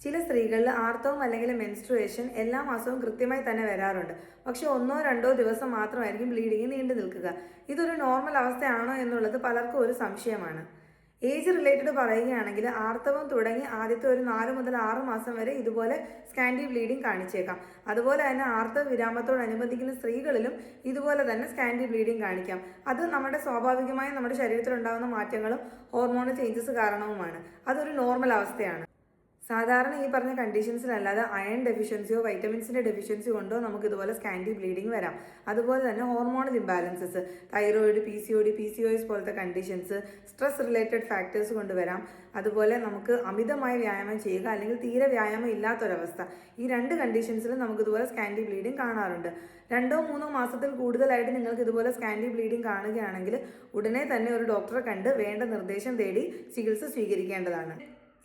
ചില സ്ത്രീകളിൽ ആർത്തവം അല്ലെങ്കിൽ മെൻസ്ട്രുവേഷൻ എല്ലാ മാസവും കൃത്യമായി തന്നെ വരാറുണ്ട്. പക്ഷെ ഒന്നോ രണ്ടോ ദിവസം മാത്രമായിരിക്കും ബ്ലീഡിങ് നീണ്ടു നിൽക്കുക. ഇതൊരു നോർമൽ അവസ്ഥയാണോ എന്നുള്ളത് പലർക്കും ഒരു സംശയമാണ്. ഏജ് റിലേറ്റഡ് പറയുകയാണെങ്കിൽ ആർത്തവം തുടങ്ങി ആദ്യത്തെ ഒരു 4 മുതൽ 6 മാസം വരെ ഇതുപോലെ സ്കാൻഡി ബ്ലീഡിംഗ് കാണിച്ചേക്കാം. അതുപോലെ തന്നെ ആർത്തവ വിരാമത്തോടനുബന്ധിക്കുന്ന സ്ത്രീകളിലും ഇതുപോലെ തന്നെ സ്കാൻഡി ബ്ലീഡിംഗ് കാണിക്കാം. അത് നമ്മുടെ സ്വാഭാവികമായും നമ്മുടെ ശരീരത്തിലുണ്ടാകുന്ന മാറ്റങ്ങളും ഹോർമോണൽ ചേഞ്ചസ് കാരണവുമാണ്. അതൊരു നോർമൽ അവസ്ഥയാണ്. സാധാരണ ഈ പറഞ്ഞ കണ്ടീഷൻസിലല്ലാതെ അയൺ ഡെഫിഷ്യൻസിയോ വൈറ്റമിൻസിൻ്റെ ഡെഫിഷ്യൻസി കൊണ്ടോ നമുക്ക് ഇതുപോലെ സ്കാൻഡി ബ്ലീഡിങ് വരാം. അതുപോലെ തന്നെ ഹോർമോണൽ ഇംബാലൻസസ്, തൈറോയിഡ്, PCOS പോലത്തെ കണ്ടീഷൻസ്, സ്ട്രെസ് റിലേറ്റഡ് ഫാക്ടേഴ്സ് കൊണ്ടുവരാം. അതുപോലെ നമുക്ക് അമിതമായ വ്യായാമം ചെയ്യുക അല്ലെങ്കിൽ തീരെ വ്യായാമം ഇല്ലാത്തൊരവസ്ഥ, ഈ രണ്ട് കണ്ടീഷൻസിലും നമുക്ക് ഇതുപോലെ സ്കാൻഡി ബ്ലീഡിങ് കാണാറുണ്ട്. 2-3 മാസത്തിൽ കൂടുതലായിട്ട് നിങ്ങൾക്ക് ഇതുപോലെ സ്കാൻഡി ബ്ലീഡിങ് കാണുകയാണെങ്കിൽ ഉടനെ തന്നെ ഒരു ഡോക്ടറെ കണ്ട് വേണ്ട നിർദ്ദേശം തേടി ചികിത്സ സ്വീകരിക്കേണ്ടതാണ്.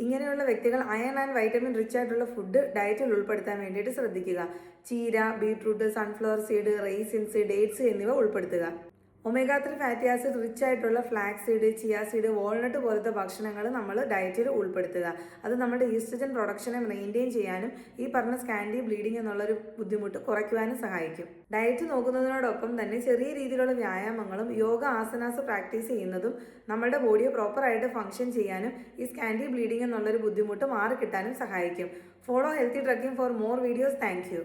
ഇങ്ങനെയുള്ള വ്യക്തികൾ അയൺ ആൻഡ് വൈറ്റമിൻ റിച്ച് ആയിട്ടുള്ള ഫുഡ് ഡയറ്റിൽ ഉൾപ്പെടുത്താൻ വേണ്ടിയിട്ട് ശ്രദ്ധിക്കുക. ചീര, beetroot, sunflower seed, raisins, dates എന്നിവ ഉൾപ്പെടുത്തുക. ഒമേഗ 3 ഫാറ്റി ആസിഡ് റിച്ച് ആയിട്ടുള്ള flax seed, chia seed, walnut പോലത്തെ ഭക്ഷണങ്ങൾ നമ്മൾ ഡയറ്റിൽ ഉൾപ്പെടുത്തുക. അത് നമ്മുടെ ഈസ്ട്രജൻ പ്രൊഡക്ഷനെ മെയിൻറ്റെയിൻ ചെയ്യാനും ഈ പറഞ്ഞ സ്കാൻഡി ബ്ലീഡിംഗ് എന്നുള്ളൊരു ബുദ്ധിമുട്ട് കുറയ്ക്കുവാനും സഹായിക്കും. ഡയറ്റ് നോക്കുന്നതിനോടൊപ്പം തന്നെ ചെറിയ രീതിയിലുള്ള വ്യായാമങ്ങളും യോഗ, ആസനാസ് പ്രാക്ടീസ് ചെയ്യുന്നതും നമ്മുടെ ബോഡിയെ പ്രോപ്പറായിട്ട് ഫംഗ്ഷൻ ചെയ്യാനും ഈ സ്കാൻഡി ബ്ലീഡിംഗ് എന്നുള്ളൊരു ബുദ്ധിമുട്ട് മാറിക്കിട്ടാനും സഹായിക്കും. Follow healthy trekking for more videos. Thank you.